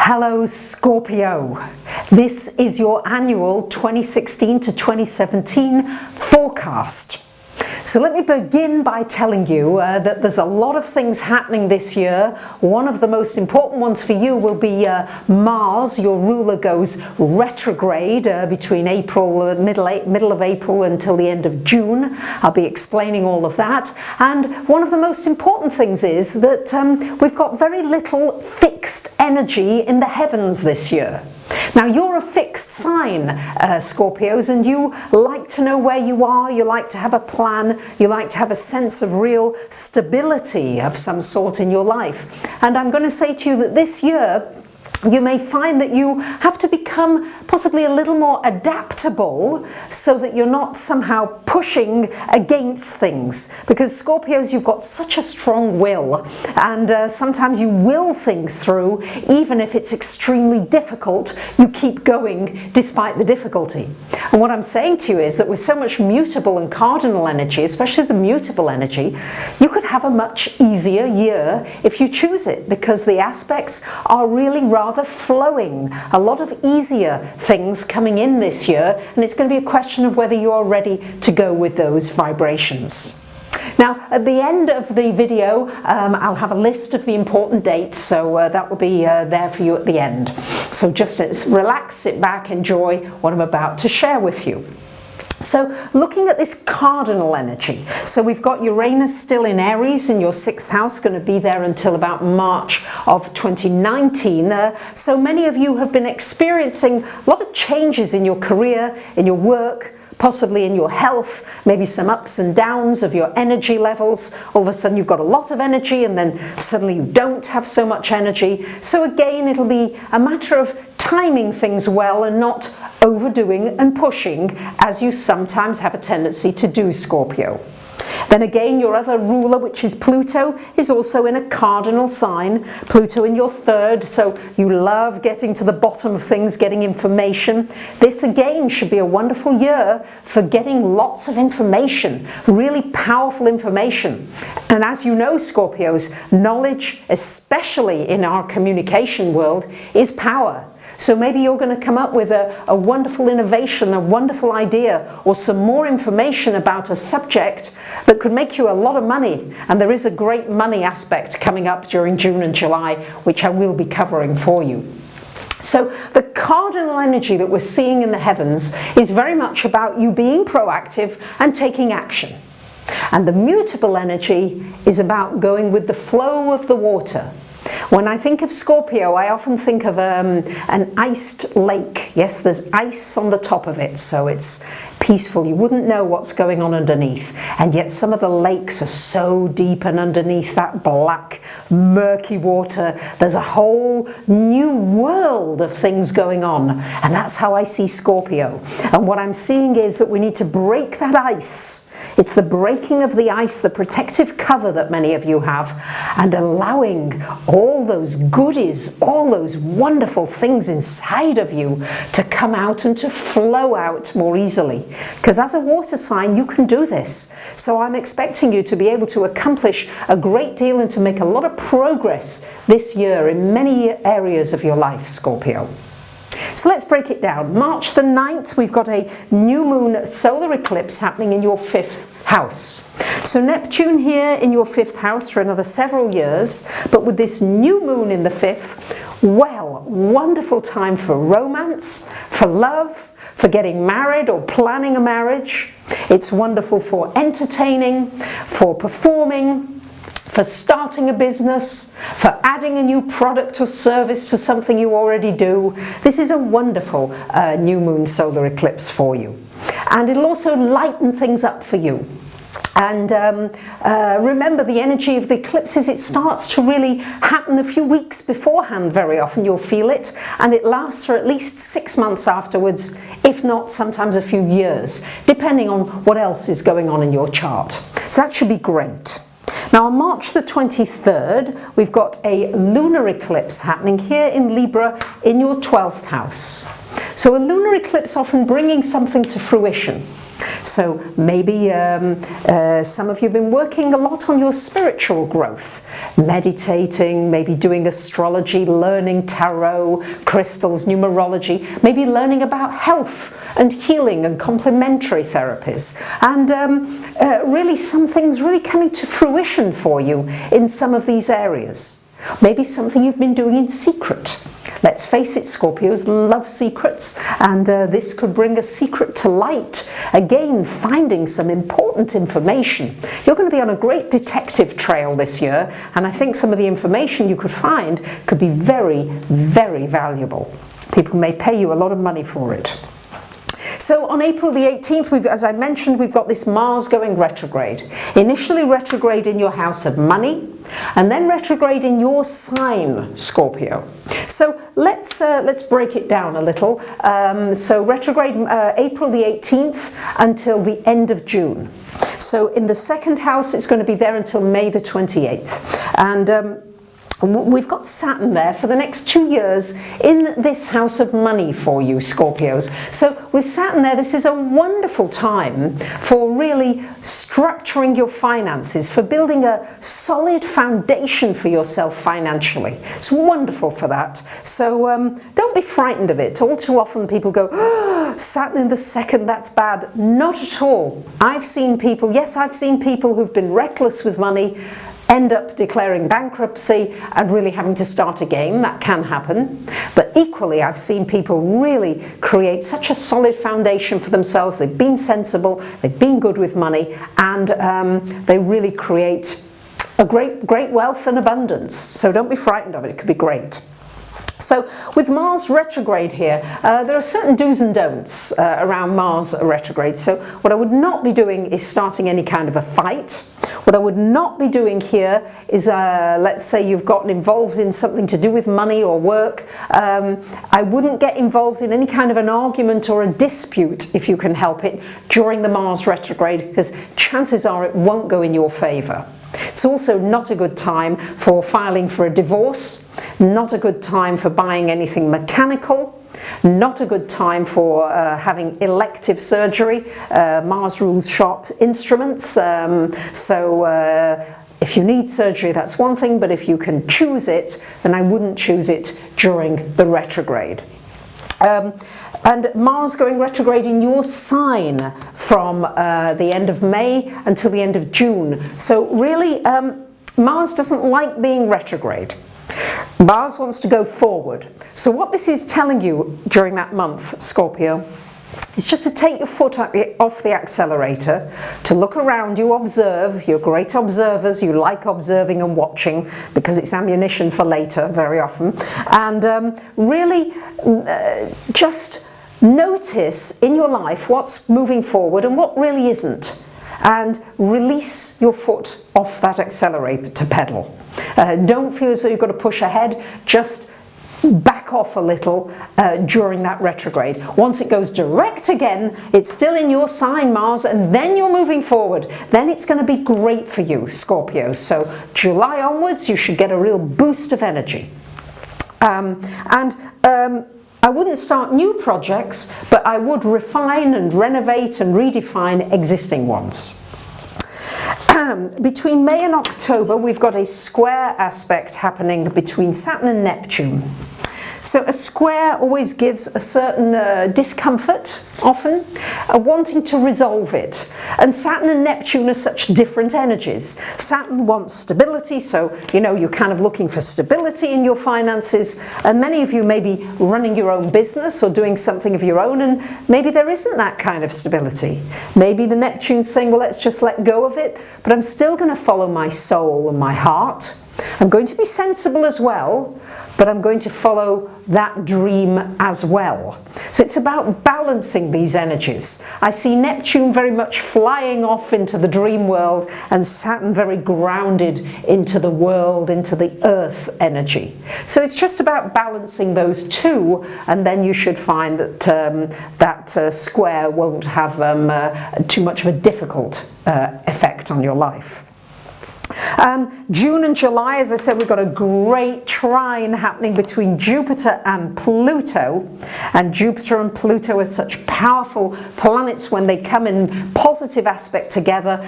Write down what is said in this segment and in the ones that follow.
Hello Scorpio, this is your annual 2016 to 2017 forecast. So let me begin by telling you that there's a lot of things happening this year. One of the most important ones for you will be Mars. Your ruler goes retrograde between middle of April until the end of June. I'll be explaining all of that. And one of the most important things is that we've got very little fixed energy in the heavens this year. Now you're a fixed sign, Scorpios, and you like to know where you are, you like to have a plan, you like to have a sense of real stability of some sort in your life. And I'm going to say to you that this year you may find that you have to become possibly a little more adaptable so that you're not somehow pushing against things, because Scorpios, you've got such a strong will, and sometimes you will things through even if it's extremely difficult. You keep going despite the difficulty. And what I'm saying to you is that with so much mutable and cardinal energy, especially the mutable energy, you could have a much easier year if you choose it, because the aspects are really rather flowing. A lot of easier things coming in this year, and it's going to be a question of whether you are ready to go with those vibrations. Now at the end of the video I'll have a list of the important dates, so that will be there for you at the end. So just relax, sit back, enjoy what I'm about to share with you. So looking at this cardinal energy, so we've got Uranus still in Aries in your 6th house, going to be there until about March of 2019. So many of you have been experiencing a lot of changes in your career, in your work, possibly in your health, maybe some ups and downs of your energy levels. All of a sudden you've got a lot of energy and then suddenly you don't have so much energy. So again, it'll be a matter of timing things well and not overdoing and pushing, as you sometimes have a tendency to do, Scorpio. Then again, your other ruler, which is Pluto, is also in a cardinal sign. Pluto in your 3rd, so you love getting to the bottom of things, getting information. This again should be a wonderful year for getting lots of information, really powerful information. And as you know, Scorpios, knowledge, especially in our communication world, is power. So maybe you're going to come up with a wonderful innovation, a wonderful idea, or some more information about a subject that could make you a lot of money. And there is a great money aspect coming up during June and July, which I will be covering for you. So the cardinal energy that we're seeing in the heavens is very much about you being proactive and taking action. And the mutable energy is about going with the flow of the water. When I think of Scorpio, I often think of an iced lake. Yes, there's ice on the top of it, so it's peaceful. You wouldn't know what's going on underneath. And yet some of the lakes are so deep, and underneath that black, murky water, there's a whole new world of things going on. And that's how I see Scorpio. And what I'm seeing is that we need to break that ice. It's the breaking of the ice, the protective cover that many of you have, and allowing all those goodies, all those wonderful things inside of you to come out and to flow out more easily. Because as a water sign, you can do this. So I'm expecting you to be able to accomplish a great deal and to make a lot of progress this year in many areas of your life, Scorpio. So let's break it down. March the 9th, we've got a new moon solar eclipse happening in your 5th house. So Neptune here in your 5th house for another several years, but with this new moon in the 5th, well, wonderful time for romance, for love, for getting married or planning a marriage. It's wonderful for entertaining, for performing, for starting a business, for adding a new product or service to something you already do. This is a wonderful new moon solar eclipse for you. And it'll also lighten things up for you. And remember, the energy of the eclipses, it starts to really happen a few weeks beforehand. Very often you'll feel it, and it lasts for at least 6 months afterwards, if not sometimes a few years, depending on what else is going on in your chart. So that should be great. Now on March the 23rd, we've got a lunar eclipse happening here in Libra in your 12th house. So a lunar eclipse often bringing something to fruition. So maybe some of you have been working a lot on your spiritual growth, meditating, maybe doing astrology, learning tarot, crystals, numerology, maybe learning about health and healing and complementary therapies, and really some things really coming to fruition for you in some of these areas. Maybe something you've been doing in secret. Let's face it, Scorpios love secrets, and this could bring a secret to light. Again, finding some important information. You're going to be on a great detective trail this year, and I think some of the information you could find could be very, very valuable. People may pay you a lot of money for it. So on April the 18th, as I mentioned, we've got this Mars going retrograde. Initially retrograde in your house of money, and then retrograde in your sign, Scorpio. So let's break it down a little. So retrograde April the 18th until the end of June. So in the second house, it's going to be there until May the 28th. And we've got Saturn there for the next 2 years in this house of money for you, Scorpios. So with Saturn there, this is a wonderful time for really structuring your finances, for building a solid foundation for yourself financially. It's wonderful for that. So don't be frightened of it. All too often people go, oh, Saturn in the second, that's bad. Not at all. I've seen people who've been reckless with money end up declaring bankruptcy and really having to start again. That can happen. But equally, I've seen people really create such a solid foundation for themselves. They've been sensible, they've been good with money, and they really create a great wealth and abundance. So don't be frightened of it. It could be great. So with Mars retrograde here, there are certain do's and don'ts around Mars retrograde. So what I would not be doing is starting any kind of a fight. What I would not be doing here is, let's say you've gotten involved in something to do with money or work. I wouldn't get involved in any kind of an argument or a dispute, if you can help it, during the Mars retrograde, because chances are it won't go in your favour. It's also not a good time for filing for a divorce, not a good time for buying anything mechanical, not a good time for having elective surgery. Mars rules sharp instruments, if you need surgery, that's one thing, but if you can choose it, then I wouldn't choose it during the retrograde. And Mars going retrograde in your sign from the end of May until the end of June. So really, Mars doesn't like being retrograde. Mars wants to go forward. So what this is telling you during that month, Scorpio, is just to take your foot off the accelerator, to look around you, observe. You're great observers, you like observing and watching because it's ammunition for later very often, and really just notice in your life what's moving forward and what really isn't, and release your foot off that accelerator pedal. Don't feel as though you've got to push ahead, just back off a little during that retrograde. Once it goes direct again, it's still in your sign, Mars, and then you're moving forward. Then it's going to be great for you, Scorpio. So July onwards, you should get a real boost of energy. I wouldn't start new projects, but I would refine and renovate and redefine existing ones. Between May and October, we've got a square aspect happening between Saturn and Neptune. So a square always gives a certain discomfort, often, wanting to resolve it. And Saturn and Neptune are such different energies. Saturn wants stability, so you're kind of looking for stability in your finances. And many of you may be running your own business or doing something of your own, and maybe there isn't that kind of stability. Maybe the Neptune's saying, well, let's just let go of it, but I'm still going to follow my soul and my heart. I'm going to be sensible as well, but I'm going to follow that dream as well. So it's about balancing these energies. I see Neptune very much flying off into the dream world, and Saturn very grounded into the world, into the earth energy. So it's just about balancing those two, and then you should find that that square won't have too much of a difficult effect on your life. June and July, as I said, we've got a great trine happening between Jupiter and Pluto. And Jupiter and Pluto are such powerful planets when they come in positive aspect together.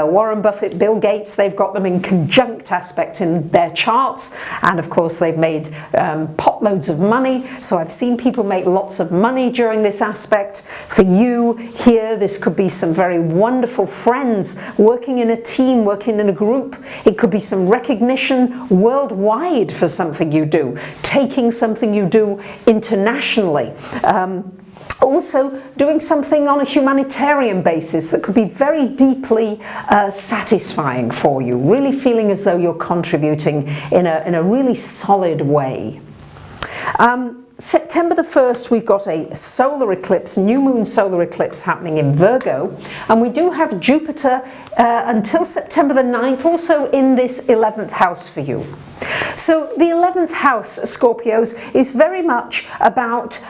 Warren Buffett, Bill Gates, they've got them in conjunct aspect in their charts. And of course, they've made potloads of money. So I've seen people make lots of money during this aspect. For you here, this could be some very wonderful friends working in a team, working in a group. It could be some recognition worldwide for something you do, taking something you do internationally. Also doing something on a humanitarian basis that could be very deeply satisfying for you, really feeling as though you're contributing in a really solid way. September the 1st, we've got a solar eclipse, new moon solar eclipse happening in Virgo, and we do have Jupiter until September the 9th also in this 11th house for you. So the 11th house, Scorpios, is very much about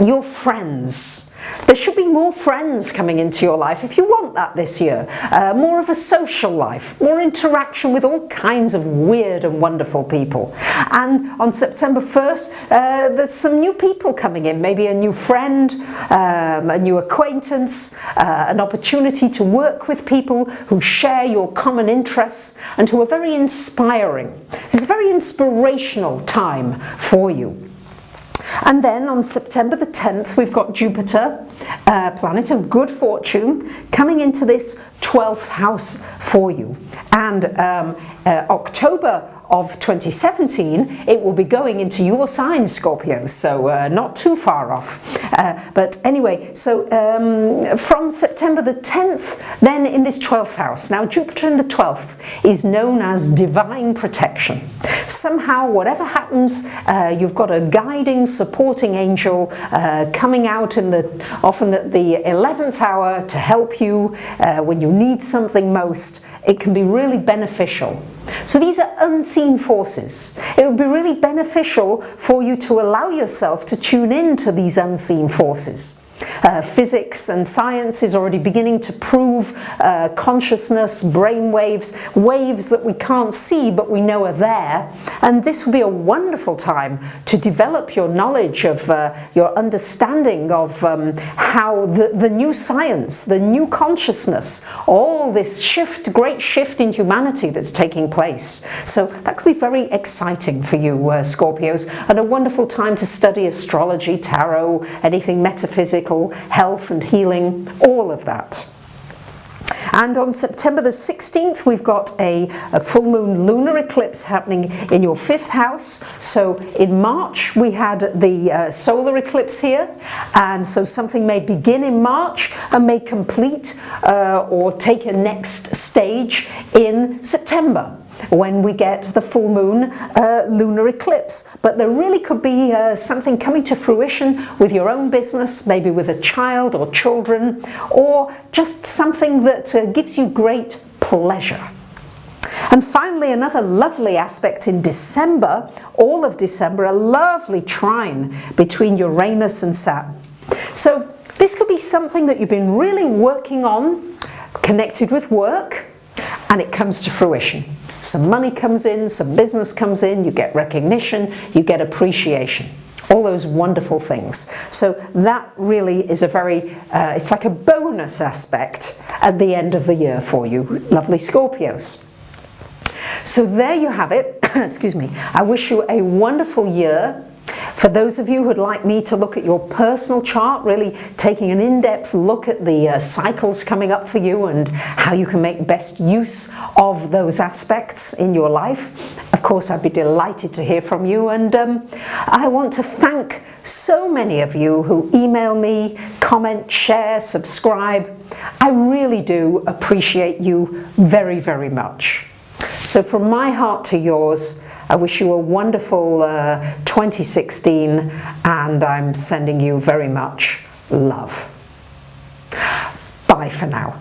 your friends. There should be more friends coming into your life if you want that this year. More of a social life, more interaction with all kinds of weird and wonderful people. And on September 1st, there's some new people coming in, maybe a new friend, a new acquaintance, an opportunity to work with people who share your common interests and who are very inspiring. It's a very inspirational time for you. And then on September the 10th, we've got Jupiter, planet of good fortune, coming into this 12th house for you. And October of 2017, it will be going into your sign, Scorpio, so not too far off. But anyway, so from September the 10th, then in this 12th house. Now, Jupiter in the 12th is known as divine protection. Somehow, whatever happens, you've got a guiding, supporting angel coming out in often at the 11th hour to help you when you need something most. It can be really beneficial. So these are unseen forces. It would be really beneficial for you to allow yourself to tune in to these unseen forces. Physics and science is already beginning to prove consciousness, brain waves, waves that we can't see but we know are there. And this will be a wonderful time to develop your knowledge of, your understanding of how the new science, the new consciousness, all this shift, great shift in humanity that's taking place. So that could be very exciting for you, Scorpios, and a wonderful time to study astrology, tarot, anything metaphysical, health and healing, all of that. And on September the 16th, we've got a full moon lunar eclipse happening in your 5th house. So in March, we had the solar eclipse here. And so something may begin in March and may complete or take a next stage in September, when we get the full moon lunar eclipse. But there really could be something coming to fruition with your own business, maybe with a child or children, or just something that gives you great pleasure. And finally, another lovely aspect in December, all of December, a lovely trine between Uranus and Saturn. So this could be something that you've been really working on, connected with work, and it comes to fruition. Some money comes in, some business comes in, you get recognition, you get appreciation. All those wonderful things. So that really is a very, it's like a bonus aspect at the end of the year for you, lovely Scorpios. So there you have it. Excuse me. I wish you a wonderful year. For those of you who would like me to look at your personal chart, really taking an in-depth look at the cycles coming up for you and how you can make best use of those aspects in your life, of course I'd be delighted to hear from you. And I want to thank so many of you who email me, comment, share, subscribe. I really do appreciate you very, very much. So from my heart to yours, I wish you a wonderful 2016, and I'm sending you very much love. Bye for now.